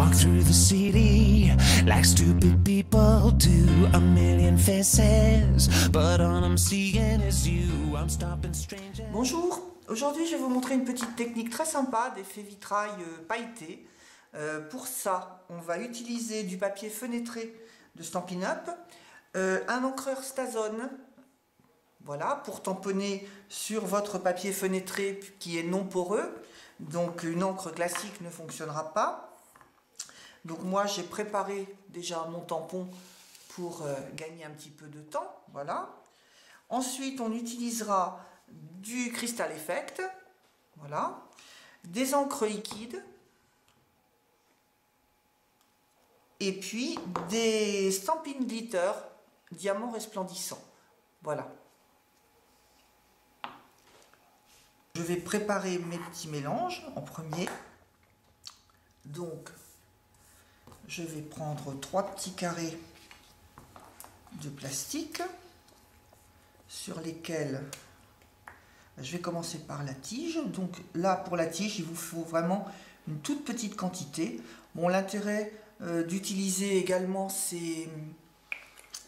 walk through the city like stupid people do. A million faces, but all I'm seeing is you. I'm stopping strangers. Bonjour, aujourd'hui je vais vous montrer une petite technique très sympa d'effet vitrail pailleté. Pour ça, on va utiliser du papier fenêtré de Stampin' Up, un encreur Stazone, voilà, pour tamponner sur votre papier fenêtré qui est non poreux. Donc une encre classique ne fonctionnera pas. Donc moi j'ai préparé déjà mon tampon pour gagner un petit peu de temps, voilà. Ensuite on utilisera du Crystal Effect, voilà, des encres liquides et puis des Stampin' Glitter diamant resplendissant, voilà. Je vais préparer mes petits mélanges en premier. Donc, je vais prendre 3 petits carrés de plastique sur lesquels je vais commencer par la tige. Donc là, pour la tige, il vous faut vraiment une toute petite quantité. Bon, l'intérêt d'utiliser également ces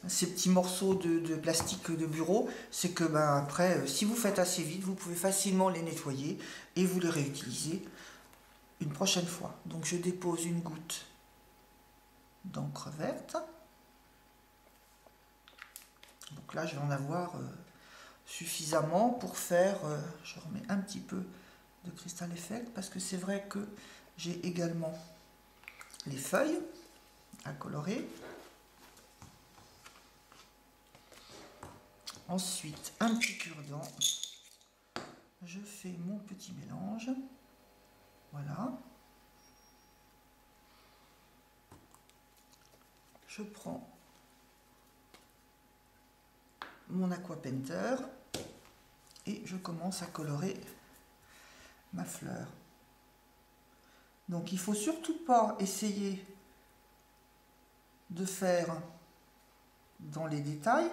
petits morceaux de plastique de bureau, c'est que après, si vous faites assez vite, vous pouvez facilement les nettoyer et vous les réutiliser une prochaine fois. Donc je dépose une goutte d'encre verte. Donc là, je vais en avoir suffisamment pour faire, je remets un petit peu de Crystal Effect parce que c'est vrai que j'ai également les feuilles à colorer. Ensuite, un petit cure-dent. Je fais mon petit mélange. Voilà. Je prends mon aqua painter et je commence à colorer ma fleur. Donc il faut surtout pas essayer de faire dans les détails,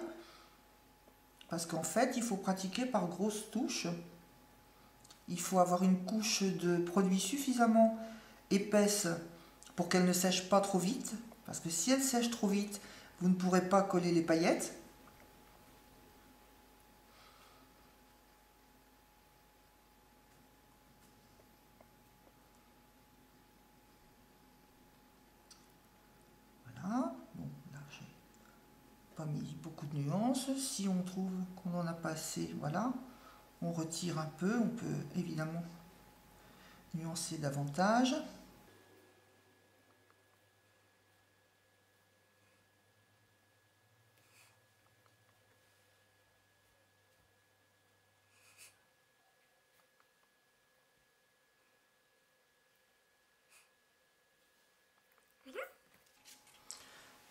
parce qu'en fait il faut pratiquer par grosses touches. Il faut avoir une couche de produit suffisamment épaisse pour qu'elle ne sèche pas trop vite, parce que si elle sèche trop vite, vous ne pourrez pas coller les paillettes. Voilà, bon là j'ai pas mis beaucoup de nuances. Si on trouve qu'on n'en a pas assez, voilà, on retire un peu, on peut évidemment nuancer davantage.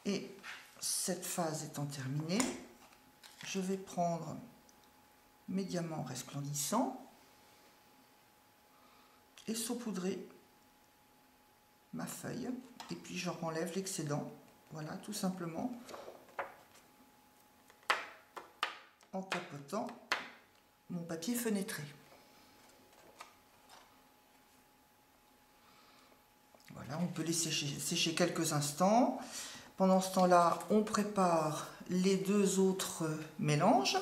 Et cette phase étant terminée, je vais prendre mes diamants resplendissants et saupoudrer ma feuille. Et puis je renlève l'excédent, voilà, tout simplement, en tapotant mon papier fenêtré. Voilà, on peut les sécher quelques instants. Pendant ce temps-là, on prépare les deux autres mélanges.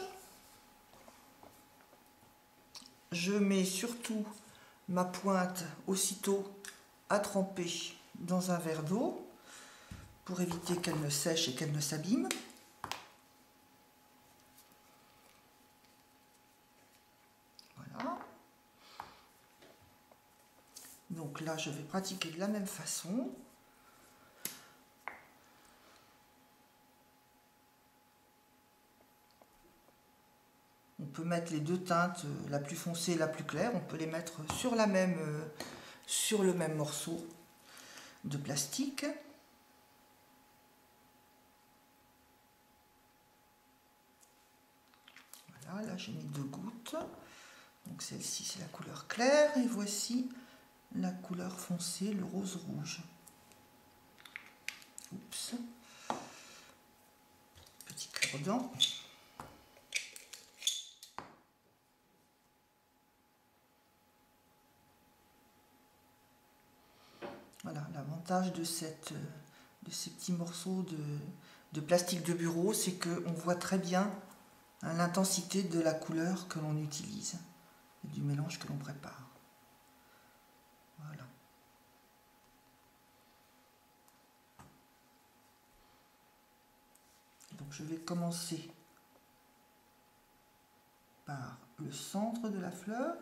Je mets surtout ma pointe aussitôt à tremper dans un verre d'eau pour éviter qu'elle ne sèche et qu'elle ne s'abîme. Voilà. Donc là, je vais pratiquer de la même façon. On peut mettre les deux teintes, la plus foncée et la plus claire, on peut les mettre sur le même morceau de plastique. Voilà, là j'ai mis 2 gouttes. Donc celle-ci c'est la couleur claire et voici la couleur foncée, le rose rouge. Oups. Petit cure-dent. Voilà, Voilà, l'avantage de ces petits morceaux de plastique de bureau, c'est qu'on voit très bien hein, l'intensité de la couleur que l'on utilise et du mélange que l'on prépare. Voilà. Donc je vais commencer par le centre de la fleur.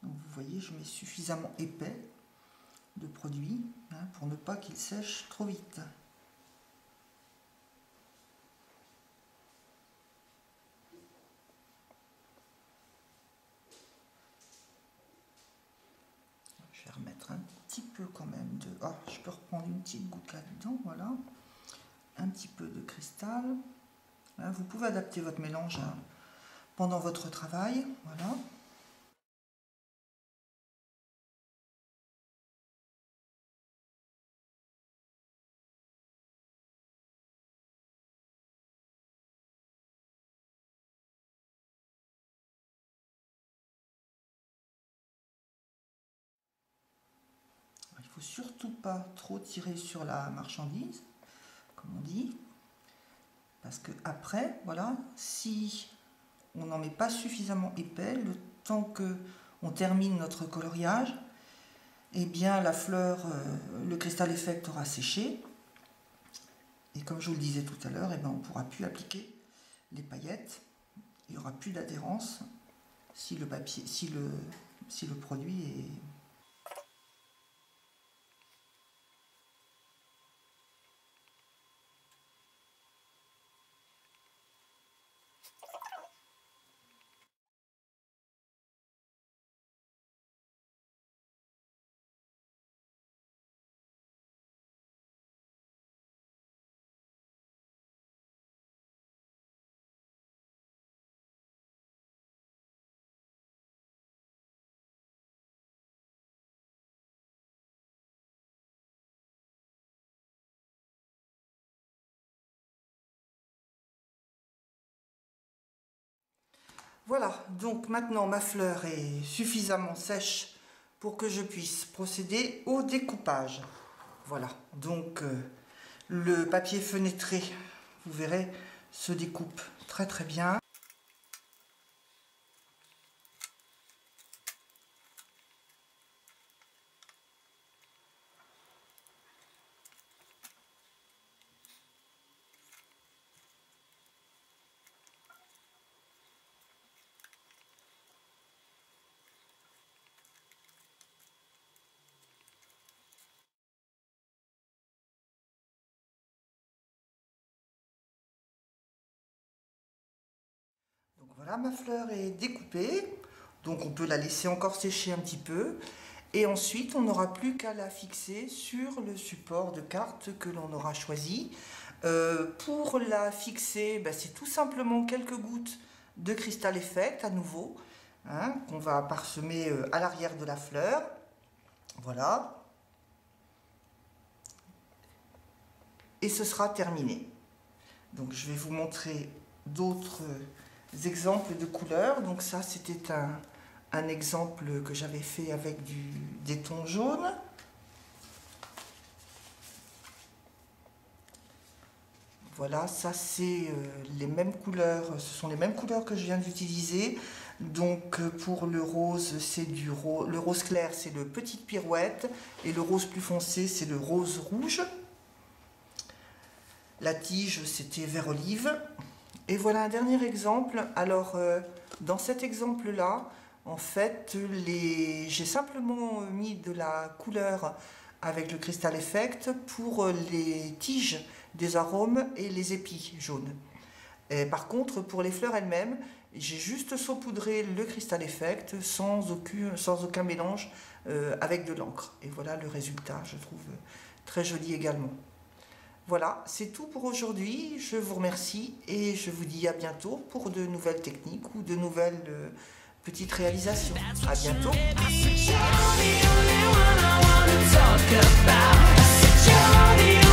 Donc vous voyez, je mets suffisamment épais de produit hein, pour ne pas qu'il sèche trop vite. Je vais remettre un petit peu quand même de... Ah, je peux reprendre une petite goutte là-dedans, voilà. Un petit peu de cristal. Là, vous pouvez adapter votre mélange hein, pendant votre travail, voilà. Il ne faut surtout pas trop tirer sur la marchandise, comme on dit, parce que après, voilà, si on n'en met pas suffisamment épais, le temps que on termine notre coloriage, eh bien la fleur, le Crystal Effect aura séché, et comme je vous le disais tout à l'heure, eh ben, on ne pourra plus appliquer les paillettes, il n'y aura plus d'adhérence si le papier, si le produit est... Voilà, donc maintenant ma fleur est suffisamment sèche pour que je puisse procéder au découpage. Voilà, donc le papier fenêtré, vous verrez, se découpe très très bien. Donc voilà, ma fleur est découpée, donc on peut la laisser encore sécher un petit peu. Et ensuite, on n'aura plus qu'à la fixer sur le support de carte que l'on aura choisi. Pour la fixer, ben, c'est tout simplement quelques gouttes de Crystal Effect à nouveau, hein, qu'on va parsemer à l'arrière de la fleur. Voilà. Et ce sera terminé. Donc je vais vous montrer d'autres exemples de couleurs. Donc ça, c'était un exemple que j'avais fait avec des tons jaunes. Voilà, ça c'est les mêmes couleurs, ce sont les mêmes couleurs que je viens d'utiliser. Donc pour le rose, c'est le rose clair, c'est le Petite Pirouette, et le rose plus foncé, c'est le rose rouge. La tige, c'était vert olive. Et voilà un dernier exemple. Alors, dans cet exemple-là, en fait, j'ai simplement mis de la couleur avec le Crystal Effect pour les tiges des arômes et les épis jaunes. Et par contre, pour les fleurs elles-mêmes, j'ai juste saupoudré le Crystal Effect sans aucun mélange avec de l'encre. Et voilà le résultat, je trouve très joli également. Voilà, c'est tout pour aujourd'hui. Je vous remercie et je vous dis à bientôt pour de nouvelles techniques ou de nouvelles petites réalisations. À bientôt. You're the only one I wanna talk about.